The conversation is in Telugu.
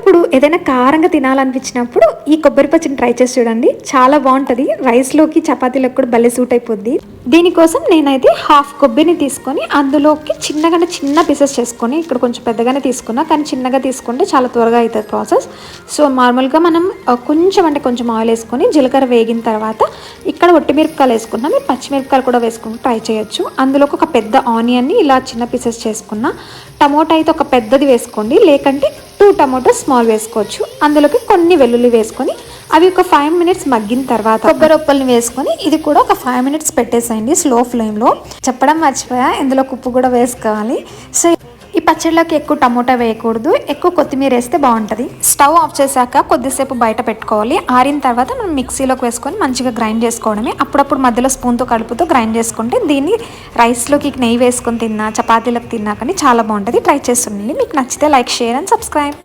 అప్పుడప్పుడు ఏదైనా కారంగా తినాలనిపించినప్పుడు ఈ కొబ్బరి పచ్చడిని ట్రై చేసి చూడండి, చాలా బాగుంటుంది. రైస్లోకి చపాతీలకు కూడా భలే సూట్ అయిపోద్ది. దీనికోసం నేనైతే హాఫ్ కొబ్బరిని తీసుకొని అందులోకి చిన్న పీసెస్ చేసుకొని, ఇక్కడ కొంచెం పెద్దగానే తీసుకున్నా కానీ చిన్నగా తీసుకుంటే చాలా త్వరగా అవుతుంది ప్రాసెస్. సో నార్మల్గా మనం కొంచెం ఆయిల్ వేసుకొని జీలకర్ర వేగిన తర్వాత ఇక్కడ ఒట్టిమిరపకాయలు వేసుకున్నా, మీరు పచ్చిమిరపకాయలు కూడా వేసుకుని ట్రై చేయొచ్చు. అందులోకి ఒక పెద్ద ఆనియన్ని ఇలా చిన్న పీసెస్ చేసుకున్నా, టమోటా అయితే ఒక పెద్దది వేసుకోండి, లేకంటే 2 టమోటా స్మాల్ వేసుకోవచ్చు. అందులోకి కొన్ని వెల్లుల్లి వేసుకొని అవి ఒక 5 మినిట్స్ మగ్గిన తర్వాత కొబ్బరి ఉప్పల్ని వేసుకొని ఇది కూడా ఒక 5 మినిట్స్ పెట్టేసేయండి స్లో ఫ్లేమ్లో. చెప్పడం మర్చిపోయా, ఇందులో ఉప్పు కూడా వేసుకోవాలి. సో ఈ పచ్చడిలోకి ఎక్కువ టమోటా వేయకూడదు, ఎక్కువ కొత్తిమీర వేస్తే బాగుంటుంది. స్టవ్ ఆఫ్ చేశాక కొద్దిసేపు బయట పెట్టుకోవాలి. ఆరిన తర్వాత మనం మిక్సీలోకి వేసుకొని మంచిగా గ్రైండ్ చేసుకోవడమే. అప్పుడప్పుడు మధ్యలో స్పూన్తో కలుపుతూ గ్రైండ్ చేసుకుంటే దీన్ని రైస్లోకి నెయ్యి వేసుకొని తిన్నా, చపాతీలకు తిన్నా కానీ చాలా బాగుంటుంది. ట్రై చేస్తుండండి. మీకు నచ్చితే లైక్, షేర్ అండ్ సబ్స్క్రైబ్.